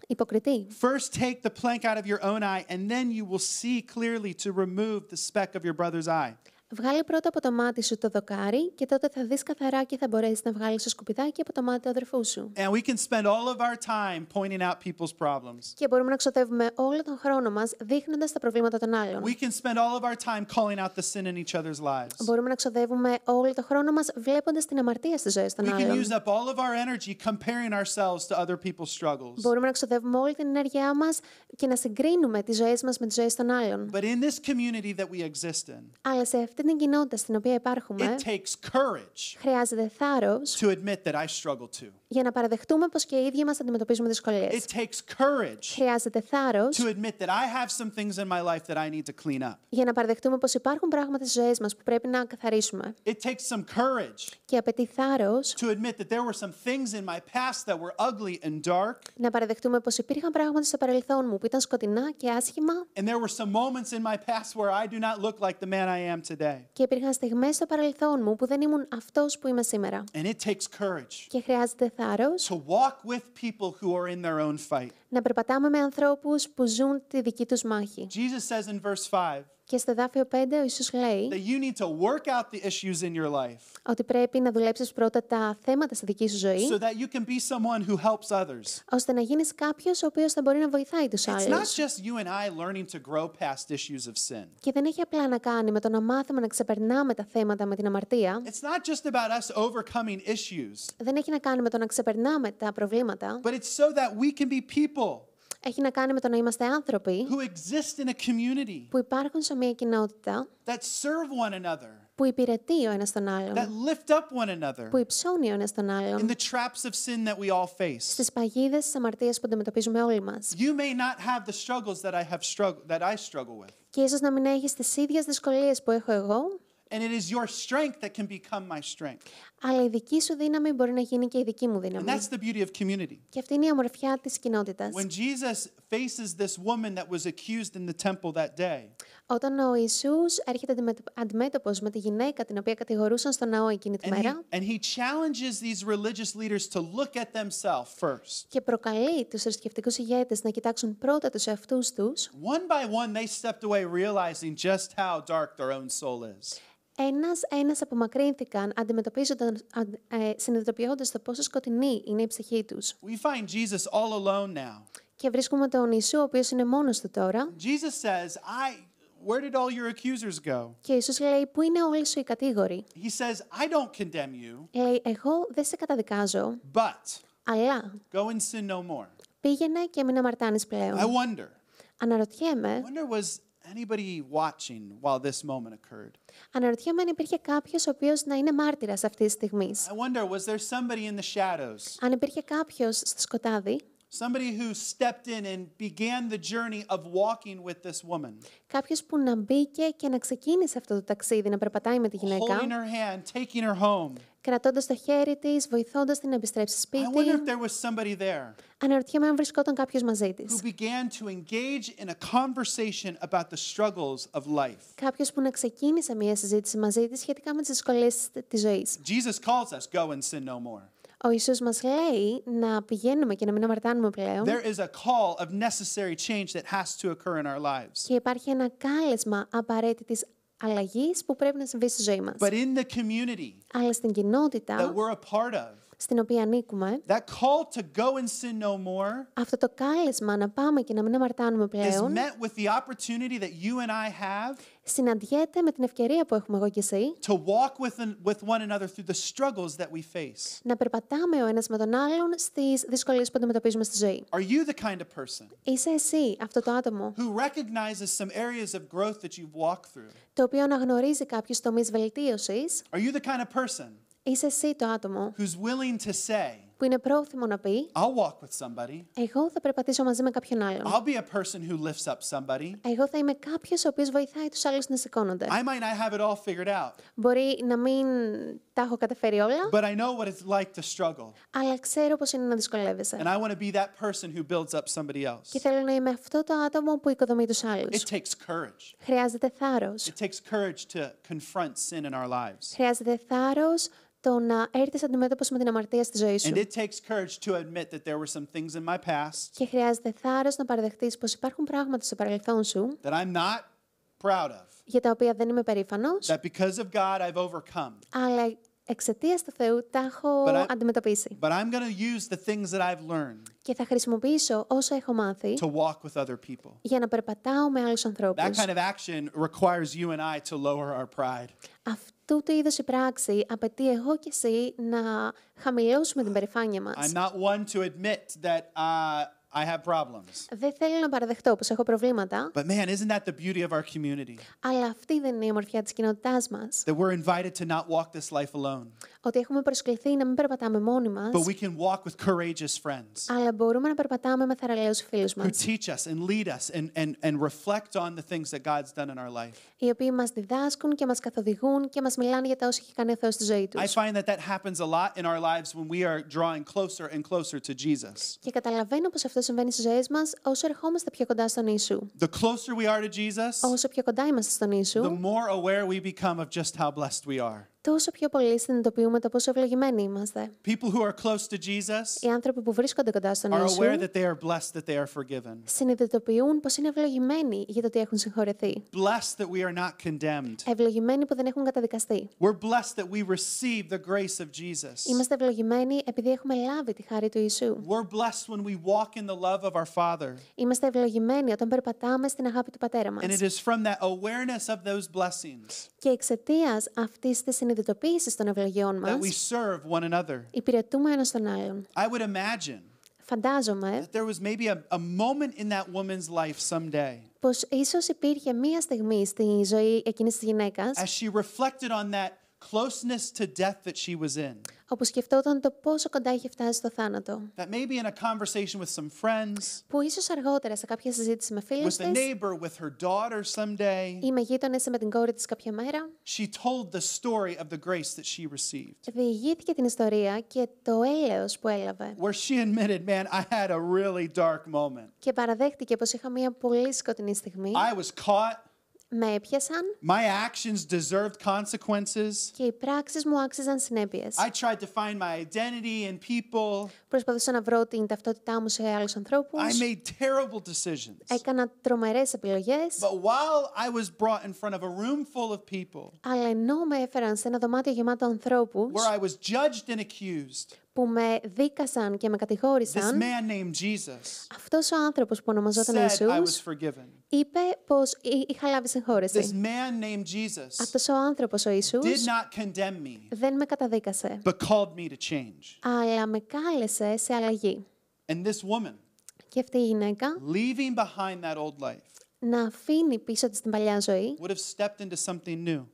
Υποκριτή. First take the plank out of your own eye, and then you will see clearly to remove the speck of your brother's eye. Βγάλε πρώτα από το μάτι σου το δοκάρι και τότε θα δεις καθαρά και θα μπορέσεις να βγάλεις το σκουπιδάκι από το μάτι του αδερφού σου. And we can spend all of our time pointing out people's problems. Και μπορούμε να ξοδεύουμε όλο τον χρόνο μας δείχνοντας τα προβλήματα των άλλων. We can spend all of our time calling out the sin in each other's lives. Μπορούμε να ξοδεύουμε όλο τον χρόνο μας βλέποντας την αμαρτία στις ζωές των We can άλλων. use up all of our energy comparing ourselves to other people's struggles. Μπορούμε να ξοδεύουμε όλη την ενέργειά μας και να συγκρίνουμε τις ζωές μας με τις ζωές των άλλων. But in this community that we exist in, Αλλά σε αυτή την κοινότητα στην οποία υπάρχουμε, it takes courage χρειάζεται θάρρος to admit that I struggle too. για να παραδεχτούμε πως και οι ίδιοι μας αντιμετωπίζουμε δυσκολίες. It takes courage Χρειάζεται θάρρος to admit that I have some things in my life that I need to clean up. για να παραδεχτούμε πως υπάρχουν πράγματα στις ζωές μας που πρέπει να καθαρίσουμε. It takes some courage Και απαιτεί θάρρος to admit that there were some things in my past that were ugly and dark, να παραδεχτούμε πως υπήρχαν πράγματα στο παρελθόν μου που ήταν σκοτεινά και άσχημα and there were some moments in my past where I do not look like the man I am today. και υπήρχαν στιγμές στο παρελθόν μου που δεν ήμουν αυτός που είμαι σήμερα. And it takes courage Και χρειάζεται θάρρος to walk with people who are in their own fight. να περπατάμε με ανθρώπους που ζουν τη δική τους μάχη. Jesus says in verse 5 Και στο εδάφιο 5 ο Ιησούς λέει that you need to work out the issues in your life ότι πρέπει να δουλέψεις πρώτα τα θέματα στη δική σου ζωή, so that you can be someone who helps others. ώστε να γίνεις κάποιος ο οποίος θα μπορεί να βοηθάει τους It's not άλλους. just you and I learning to grow past issues of sin. Και δεν έχει απλά να κάνει με το να μάθουμε να ξεπερνάμε τα θέματα με την αμαρτία. It's not just about us overcoming issues, Δεν έχει να κάνει με το να ξεπερνάμε τα προβλήματα. but it's so that we can be people Έχει να κάνει με το να είμαστε άνθρωποι who exist in a community που υπάρχουν σε μια κοινότητα that serve one another, που υπηρετεί ο ένας τον άλλον, that lift up one another που υψώνει ο ένας τον in άλλον the traps of sin that we all face. στις παγίδες της αμαρτίας που αντιμετωπίζουμε όλοι μας. You may not have the struggles that I struggle with, Και ίσως να μην έχεις τις ίδιες δυσκολίες που έχω εγώ, and it is your strength that can become my strength. αλλά η δική σου δύναμη μπορεί να γίνει και η δική μου And δύναμη. that's the beauty of community. Και αυτή είναι η ομορφιά της κοινότητας. When Jesus faces this woman that was accused in the temple that day, Όταν ο Ιησούς έρχεται αντιμέτωπος με τη γυναίκα την οποία κατηγορούσαν στο ναό εκείνη τη μέρα and he challenges these religious leaders to look at themselves first. και προκαλεί τους θρησκευτικούς ηγέτες να κοιτάξουν πρώτα τους εαυτούς τους, One by one, they stepped away realizing just how dark their own soul is. ένας απομακρύνθηκαν συνειδητοποιώντας το πόσο σκοτεινή είναι η ψυχή τους. We find Jesus all alone now. Και βρίσκουμε τον Ιησού, ο οποίος είναι μόνος του τώρα. Jesus says, where did all your accusers go? Και ο Ιησούς λέει, πού είναι όλοι σου οι κατήγοροι? He says, I don't condemn you, Λέει, εγώ δεν σε καταδικάζω, but αλλά go and sin no more. πήγαινε και μην αμαρτάνεις I πλέον. wonder Αναρωτιέμαι was anybody watching while this moment occurred? αν υπήρχε κάποιος ο οποίος να είναι μάρτυρας αυτής της στιγμής. I wonder, was there somebody in the shadows? Αν υπήρχε κάποιος στο σκοτάδι, Somebody who stepped in and began the journey of walking with this woman, κάποιος που να μπήκε και να ξεκίνησε αυτό το ταξίδι, να περπατάει με τη γυναίκα, holding her hand, taking her home. κρατώντας το χέρι της, βοηθώντας την να επιστρέψει I σπίτι. wonder if there was somebody there Αναρωτιέμαι αν βρισκόταν κάποιος μαζί της. who began to engage in a conversation about the struggles of life. Κάποιος που να ξεκίνησε μια συζήτηση μαζί της σχετικά με τις δυσκολίες της ζωής. Jesus calls us, go and sin no more. Ο Ιησούς μας λέει να πηγαίνουμε και να μην αμαρτάνουμε πλέον. There is a call of necessary change that has to occur in our lives. Και υπάρχει ένα κάλεσμα απαραίτητης αλλαγής που πρέπει να συμβεί στη ζωή μας. But in the community Αλλά στην that κοινότητα we're a part of, στην οποία ανήκουμε, that call to go and sin no more αυτό το κάλεσμα να πάμε και να μην αμαρτάνουμε is πλέον met with the opportunity that you and I have συναντιέται με την ευκαιρία που έχουμε εγώ και εσύ to walk with one another through the struggles that we face. να περπατάμε ο ένας με τον άλλον στις δυσκολίες που αντιμετωπίζουμε στη ζωή. Are you the kind of person Είσαι εσύ αυτό το άτομο who recognizes some areas of growth that you've walked through? το οποίο αναγνωρίζει κάποιους τομείς βελτίωσης? Are you the kind of person Είσαι εσύ το άτομο who's willing to say, που είναι πρόθυμο να πει I'll walk with somebody. εγώ θα περπατήσω μαζί με κάποιον άλλον. I'll be a person who lifts up somebody. Εγώ θα είμαι κάποιος ο οποίος βοηθάει τους άλλους να σηκώνονται. I might not have it all figured out, Μπορεί να μην τα έχω καταφέρει όλα, but I know what it's like to struggle. αλλά ξέρω πώς είναι να δυσκολεύεσαι. And I want to be that person who builds up somebody else. Και θέλω να είμαι αυτό το άτομο που οικοδομεί τους άλλους. It takes courage. Χρειάζεται θάρρος. It takes courage to confront sin in our lives. Χρειάζεται θάρρος το να έρθεις αντιμέτωπος με την αμαρτία στη ζωή σου. And it takes courage to admit that there were some things in my past Και χρειάζεται θάρρος να παραδεχτείς πως υπάρχουν πράγματα στο παρελθόν σου that I'm not proud of, για τα οποία δεν είμαι περήφανος, that because of God I've overcome. αλλά εξαιτίας του Θεού τα έχω αντιμετωπίσει. But I'm going to use the things that I've learned Και θα χρησιμοποιήσω όσα έχω μάθει to walk with other people. για να περπατάω με άλλους That ανθρώπους. kind of action requires you and I to lower our pride. Αυτού του είδους η πράξη απαιτεί εγώ και εσύ να χαμηλώσουμε την περηφάνεια μας. I'm not one to admit that I have problems. Δεν θέλω να παραδεχτώ πως έχω προβλήματα, But man, isn't that the beauty of our community? αλλά αυτή δεν είναι η ομορφιά της κοινότητάς μας. That we're invited to not walk this life alone, Ότι έχουμε προσκληθεί να μην περπατάμε μόνοι μας, but we can walk with courageous friends αλλά μπορούμε να περπατάμε με θαρραλέους φίλους who μας, teach us and lead us and reflect on the things that God's done in our life. οι οποίοι μας διδάσκουν και μας καθοδηγούν και μας μιλάνε για τα όσα έχει κάνει ο Θεός στη ζωή I τους. find that happens a lot in our lives when we are drawing closer and closer to Jesus. Και καταλαβαίνω πως αυτό συμβαίνει στις ζωές μας όσο ερχόμαστε πιο κοντά στον Ιησού. The closer we are to Jesus, Όσο πιο κοντά είμαστε στον the Ιησού, more aware we become of just how blessed we are. τόσο πιο πολύ συνειδητοποιούμε το πόσο ευλογημένοι είμαστε. People who are close to Jesus Οι άνθρωποι που βρίσκονται κοντά στον are Ιησού aware that they are blessed, that they are forgiven. συνειδητοποιούν πως είναι ευλογημένοι για το ότι έχουν συγχωρεθεί. Blessed that we are not condemned. Ευλογημένοι που δεν έχουν καταδικαστεί. We're blessed that we receive the grace of Jesus. Είμαστε ευλογημένοι επειδή έχουμε λάβει τη χάρη του Ιησού. We're blessed when we walk in the love of our Father. Είμαστε ευλογημένοι όταν περπατάμε στην αγάπη του Πατέρα And μας. it is from that awareness of those blessings Και εξαιτίας αυτής της συνειδητοποίησης των ευλογιών that we μας, serve one another. υπηρετούμε ένας τον άλλον. I would imagine Φαντάζομαι that there was maybe a moment in that woman's life someday πως ίσως υπήρχε μία στιγμή στη ζωή εκείνης της γυναίκας as she reflected on that closeness to death that she was in. όπου σκεφτόταν το πόσο κοντά είχε φτάσει στο θάνατο. That maybe in a conversation with some friends, Που ίσως αργότερα σε κάποια συζήτηση με φίλους with a της neighbor, with her daughter someday, ή με γείτονες ή με την κόρη της κάποια μέρα, she told the story of the grace that she received. διηγήθηκε την ιστορία και το έλεος που έλαβε. Where she admitted, man, I had a really dark moment. Και παραδέχτηκε πως είχα μία πολύ σκοτεινή στιγμή. I was caught. Με έπιασαν My actions deserved consequences. και οι πράξεις μου άξιζαν συνέπειες. I tried to find my identity in people. Προσπαθούσα να βρω την ταυτότητά μου σε άλλους ανθρώπους. I made terrible decisions. Έκανα τρομερές επιλογές. But while I was brought in front of a room full of people, Αλλά ενώ με έφεραν σε ένα δωμάτιο γεμάτο ανθρώπους where I was judged and accused, που με δίκασαν και με this κατηγόρησαν, man named Jesus αυτός ο άνθρωπος που ονομαζόταν said I Ιησούς was forgiven. είπε πως είχα λάβει This συγχώρεση. man named Jesus Αυτός ο άνθρωπος ο did Ιησούς not condemn me, δεν με καταδίκασε, but called me to change. αλλά με κάλεσε σε αλλαγή. And this woman, Και αυτή η γυναίκα leaving behind that old life, να αφήνει πίσω της την παλιά ζωή would have stepped into something new.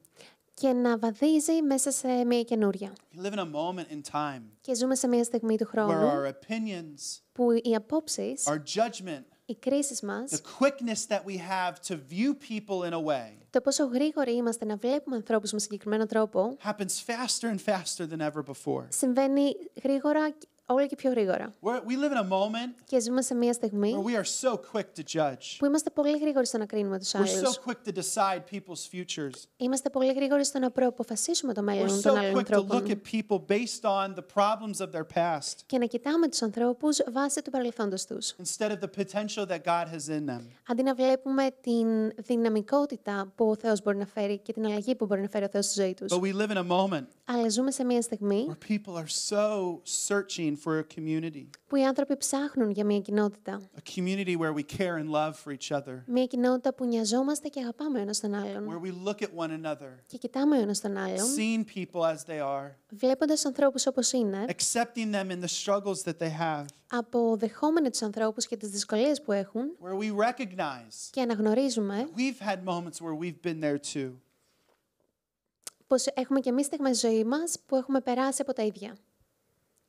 και να βαδίζει μέσα σε μια καινούρια. We live in a moment in time Και ζούμε σε μια στιγμή του where χρόνου our opinions, που οι απόψεις, our judgment, οι κρίσεις μας, the quickness that we have to view people in a way το πόσο γρήγοροι είμαστε να βλέπουμε ανθρώπους με συγκεκριμένο τρόπο, happens faster and faster than ever before. συμβαίνει γρήγορα, όλο και πιο γρήγορα. We live in a moment Και ζούμε σε μια where στιγμή we are so quick to judge. που είμαστε πολύ γρήγοροι στο να κρίνουμε τους We're άλλους. so quick to decide people's futures. Είμαστε πολύ γρήγοροι στο να προαποφασίσουμε το We're μέλλον so των άλλων quick to look ανθρώπων at people based on the problems of their past και να κοιτάμε τους ανθρώπους βάσει του παρελθόντος τους. instead of the potential that God has in them. Αντί να βλέπουμε την δυναμικότητα που ο Θεός μπορεί να φέρει και την αλλαγή που μπορεί να φέρει ο Θεός στη ζωή τους. But we live in a moment Αλλά ζούμε σε μια στιγμή where people are so searching for a community. που οι άνθρωποι ψάχνουν για μια κοινότητα. A community where we care and love for each other. Μια κοινότητα που νοιαζόμαστε και αγαπάμε ο ένας τον άλλον. Where we look at one another, Και κοιτάμε ο ένας τον άλλον, seeing people as they are, βλέποντας ανθρώπους όπως είναι, accepting them in the struggles that they have, αποδεχόμενοι τους ανθρώπους και τις δυσκολίες που έχουν where we recognize και αναγνωρίζουμε we've had moments where we've been there too. πως έχουμε και εμείς στιγμές στη ζωή μας που έχουμε περάσει από τα ίδια.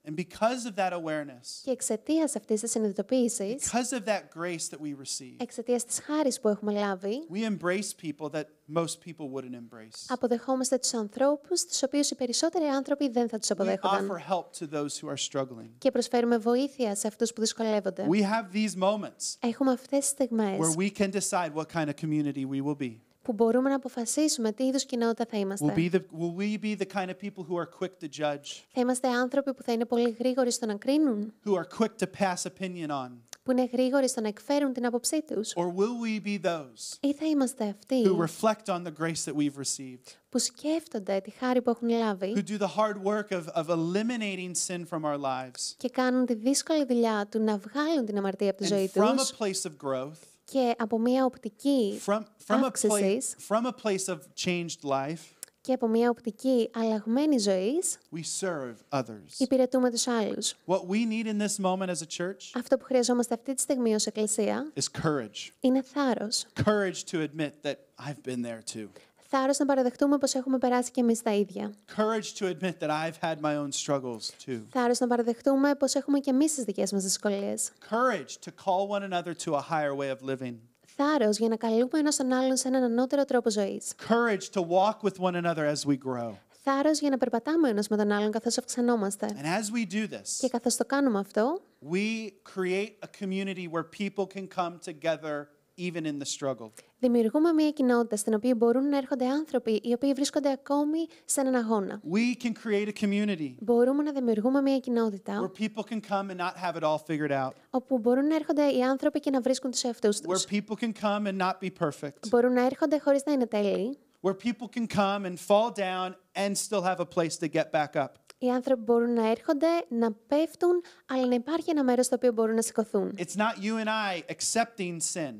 And because of that awareness, Και εξαιτίας αυτής της συνειδητοποίησης, because of that grace that we receive, εξαιτίας της χάρης που έχουμε λάβει, we embrace people that most people wouldn't embrace. αποδεχόμαστε τους ανθρώπους, τους οποίους οι περισσότεροι άνθρωποι δεν θα τους We αποδέχονταν. offer help to those who are struggling. Και προσφέρουμε βοήθεια σε αυτούς που δυσκολεύονται. We have these moments Έχουμε αυτές τις στιγμές where we can decide what kind of community we will be. που μπορούμε να αποφασίσουμε τι είδους κοινότητα θα είμαστε. Will we be the kind of people who are quick to judge, Θα είμαστε άνθρωποι που θα είναι πολύ γρήγοροι στο να κρίνουν, who are quick to pass opinion on? που είναι γρήγοροι στο να εκφέρουν την άποψή τους, Or will we be those ή θα είμαστε αυτοί who reflect on the grace that we've received, που σκέφτονται τη χάρη που έχουν λάβει who do the hard work of eliminating sin from our lives, και κάνουν τη δύσκολη δουλειά του να βγάλουν την αμαρτία από τη ζωή and from τους a place of growth, και από μια οπτική αύξησης from a place of changed life, και από μια οπτική αλλαγμένη ζωής, we serve others. υπηρετούμε τους άλλους. What we need in this moment as a church Αυτό που χρειαζόμαστε αυτή τη στιγμή ως εκκλησία is courage. είναι θάρρος. Courage to admit that I've been there too. Θάρρος να παραδεχτούμε πως έχουμε περάσει και εμείς τα ίδια. Courage to admit that I've had my own struggles too. Θάρρος να παραδεχτούμε πως έχουμε και εμείς τις δικές μας δυσκολίες. Courage to call one another to a higher way of living. Θάρρος για να καλούμε ένας τον άλλον σε έναν ανώτερο τρόπο ζωής. Courage to walk with one another as we grow. Θάρρος για να περπατάμε ο ένας με τον άλλον καθώς αυξανόμαστε. And as we do this, Και καθώς το κάνουμε αυτό, we create a community where people can come together even in the struggle. δημιουργούμε μια κοινότητα στην οποία μπορούν να έρχονται άνθρωποι οι οποίοι βρίσκονται ακόμη σε έναν αγώνα. We can create a community Μπορούμε να δημιουργούμε μια κοινότητα where people can come and not have it all figured out. όπου μπορούν να έρχονται οι άνθρωποι και να βρίσκουν τους εαυτούς Where τους. people can come and not be perfect. Μπορούν να έρχονται χωρίς να είναι τέλειοι. Where people can come and fall down and still have a place to get back up. Οι άνθρωποι μπορούν να έρχονται, να πέφτουν, αλλά να υπάρχει ένα μέρος στο οποίο μπορούν να σηκωθούν. It's not you and I accepting sin.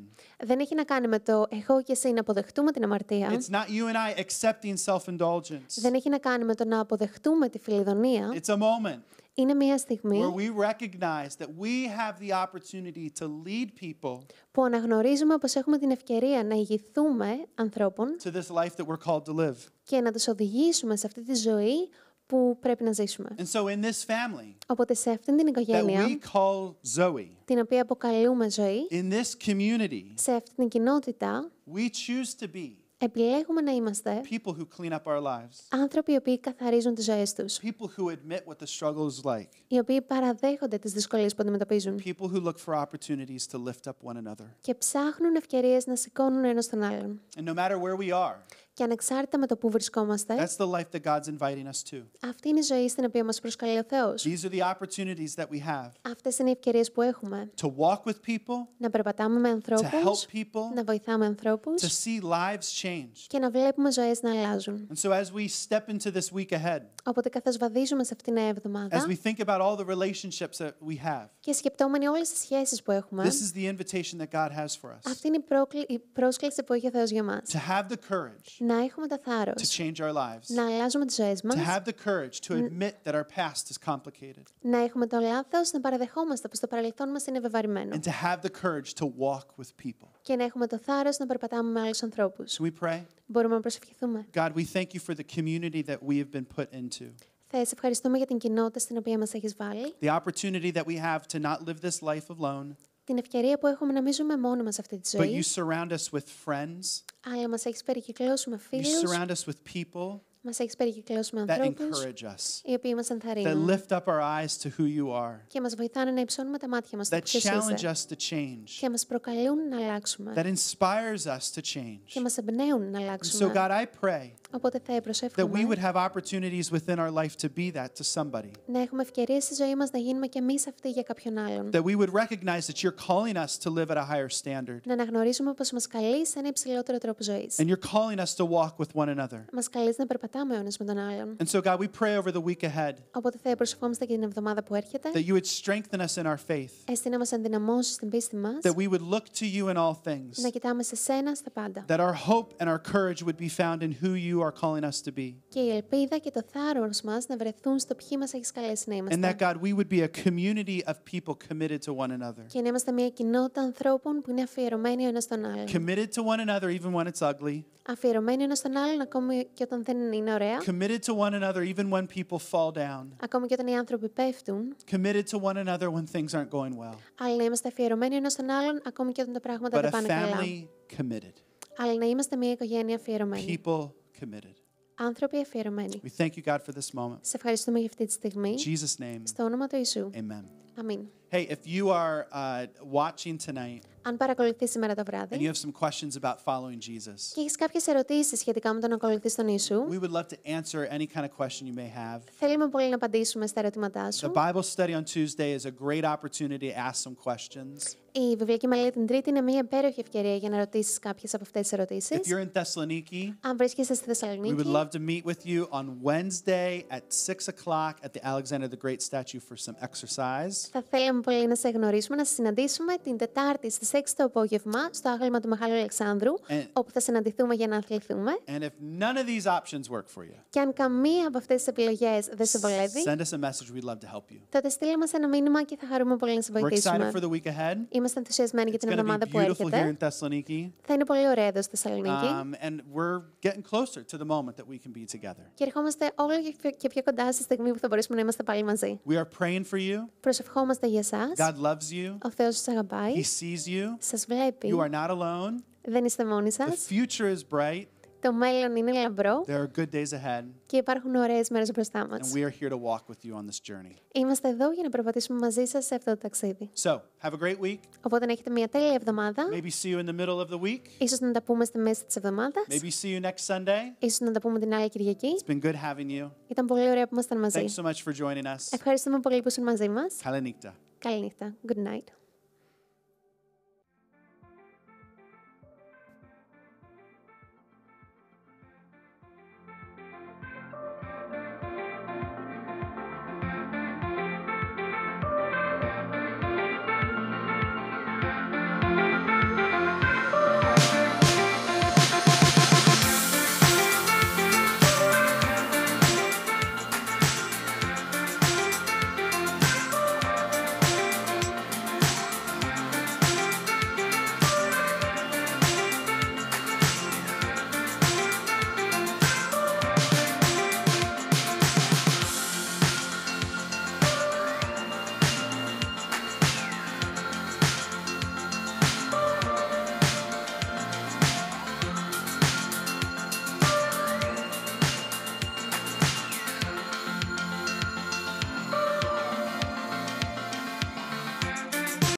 Δεν έχει να κάνει με το εγώ και εσύ να αποδεχτούμε την αμαρτία. It's not you and I accepting self-indulgence. Δεν έχει να κάνει με το να αποδεχτούμε τη φιλιδονία. It's a moment Είναι μια where στιγμή we recognize that we have the opportunity to lead people που αναγνωρίζουμε πως έχουμε την ευκαιρία να ηγηθούμε ανθρώπων to this life that we're called to live. και να τους οδηγήσουμε σε αυτή τη ζωή που πρέπει να ζήσουμε. And so in this family Οπότε σε αυτήν την that οικογένεια, we call Zoe, την οποία αποκαλούμε ζωή, in this community, σε αυτήν την κοινότητα, we choose to be επιλέγουμε να είμαστε people who clean up our lives, άνθρωποι οι οποίοι καθαρίζουν τις ζωές τους, people who admit what the struggle is like, οι οποίοι παραδέχονται τις δυσκολίες που αντιμετωπίζουν people who look for opportunities to lift up one another. και ψάχνουν ευκαιρίες να σηκώνουν ένας τον άλλον. And no matter where we are, Και ανεξάρτητα με το που βρισκόμαστε, that's the life that God's inviting us to. αυτή είναι η ζωή στην οποία μας προσκαλεί ο Θεός. These are the opportunities that we have Αυτές είναι οι ευκαιρίες που έχουμε. to walk with people, Να περπατάμε με to ανθρώπους, help people, να βοηθάμε to ανθρώπους see lives change. και να βλέπουμε ζωές να αλλάζουν. And so as we step into this week ahead, Οπότε καθώς βαδίζουμε σε αυτήν την νέα as εβδομάδα we think about all the relationships that we have, και σκεπτόμενοι όλες τις σχέσεις που έχουμε, this is the invitation that God has for us. αυτή είναι η πρόσκληση που έχει ο Θεός για μας. To have the courage Να έχουμε το to θάρρος, change our lives. να αλλάζουμε τις ζωές To μας, have the courage to admit that our past is complicated. να έχουμε το λάθος, να παραδεχόμαστε πως το παρελθόν μας είναι βεβαρημένο And to have the courage to walk with people. και να έχουμε το θάρρος να περπατάμε με άλλους ανθρώπους. Can we pray? Μπορούμε να προσευχηθούμε. God, we thank you for the community that we have been put into. Θεέ, σε ευχαριστούμε για την κοινότητα στην οποία μας έχεις βάλει, The opportunity that we have to not live this life alone, την ευκαιρία που έχουμε να μην ζούμε μόνοι μας αυτή τη but you ζωή, surround us with friends. αλλά μας έχεις περικυκλώσει με You φίλους, surround us with people μας έχεις περικυκλώσει με that ανθρώπους, encourage us, οι οποίοι μας that ενθαρρύνουν lift up our eyes to who you are, και μας βοηθάνε να υψώνουμε τα μάτια μας στο that ποιος challenge είσαι us to change, και μας προκαλούν να αλλάξουμε that inspires us to και change. μας εμπνέουν να And so, αλλάξουμε. God, I pray Οπότε Θεέ, that we προσεύχομαι would have opportunities within our life to be that to somebody, να έχουμε ευκαιρίες στη ζωή μας να γίνουμε και εμείς αυτοί για κάποιον άλλον. that we would recognize that you're calling us to live at a higher standard, Να αναγνωρίζουμε πως μας καλείς σε ένα υψηλότερο τρόπο ζωής. and you're calling us to walk with one another. Μας καλείς να περπατάμε ο ένας με τον άλλον. And so, God, we pray over the week ahead Οπότε Θεέ, προσευχόμαστε και την εβδομάδα που έρχεται. that you would strengthen us in our faith, Έστει να μας ενδυναμώσεις στην πίστη μας, that we would look to you in all things, να κοιτάμε σε σένα στα πάντα. that our hope and our courage would be found in who you are calling us to be. Και η ελπίδα και το θάρρος μας να βρεθούν στο ποιοι μας έχεις καλέσει να And είμαστε. that, God, we would be a community of people committed to one another. Και να είμαστε μια κοινότητα ανθρώπων που είναι αφιερωμένοι ο ένας στον άλλον. Committed to one another even when it's ugly. Αφιερωμένοι ο ένας στον άλλον ακόμη και όταν δεν είναι είναι ωραία. Committed to one another even when people fall down. Ακόμα και όταν οι άνθρωποι πέφτουν. Committed to one another when things aren't going well. Αλλά να είμαστε αφιερωμένοι ένας στον άλλον, ακόμη και όταν τα πράγματα But δεν a πάνε καλά. family committed. Αλλά να είμαστε μια οικογένεια αφιερωμένη. People committed. Άνθρωποι αφιερωμένοι. We thank you, God, for this moment. Σε ευχαριστούμε για αυτή τη στιγμή. In Jesus' name, Στο όνομα του Ιησού. amen. Αμήν. Hey, if you are watching tonight Αν παρακολουθείς σήμερα το and you βράδυ have some questions about following Jesus, και έχεις κάποιες ερωτήσεις σχετικά με το να ακολουθείς τον Ιησού, we would love to answer any kind of question you may have. θέλουμε πολύ να απαντήσουμε στα ερωτήματά The σου. Bible study on Tuesday is a great opportunity to ask some questions. Η βιβλική μελέτη την Τρίτη είναι μια υπέροχη ευκαιρία για να ρωτήσεις κάποιες από αυτές τις ερωτήσεις. If you're in Thessaloniki, Αν βρίσκεσαι στη we would Θεσσαλονίκη, love to meet with you on Wednesday at 6 o'clock at the Alexander the Great statue for some exercise. θα θέλαμε πολύ να σε γνωρίσουμε, να σε συναντήσουμε την Τετάρτη στις 6 το απόγευμα στο άγαλμα του Μεγάλου Αλεξάνδρου, όπου θα συναντηθούμε για να αθληθούμε. And if none of these options work for you, Και αν καμία από αυτές τις επιλογές δεν σε βολεύει, send us a message. We'd love to help you. τότε στείλε μας ένα μήνυμα και θα χαρούμε πολύ να σε We're excited βοηθήσουμε. for the week ahead. Είμαστε ενθουσιασμένοι για It's την going to be εβδομάδα που beautiful here έρχεται. in Thessaloniki. Θα είναι πολύ ωραία εδώ στη Θεσσαλονίκη. And we're getting closer to the moment that we can be together. Και ερχόμαστε όλο και πιο κοντά στη στιγμή που θα μπορέσουμε να είμαστε πάλι μαζί. We are praying for you. Προσευχόμαστε για εσάς. God loves you. Ο Θεός σας αγαπάει. He sees you. Σας βλέπει. You are not alone. Δεν είστε μόνοι The σας. future is bright. Το μέλλον είναι λαμπρό There are good days ahead. και υπάρχουν ωραίες μέρες μπροστά And μας. we are here to walk with you on this journey. Είμαστε εδώ για να περπατήσουμε μαζί σας σε αυτό το ταξίδι. So, have a great week. Οπότε να έχετε μια τέλεια εβδομάδα. Maybe see you in the middle of the week. Ίσως να τα πούμε στη μέση της εβδομάδας. Maybe see you next Sunday. Ίσως να τα πούμε την άλλη Κυριακή. It's been good having you. Ήταν πολύ ωραία που ήμασταν μαζί. Thanks so much for joining us. Ευχαριστούμε πολύ που ήσουν μαζί μας. Καληνύχτα. Καληνύχτα. Good night.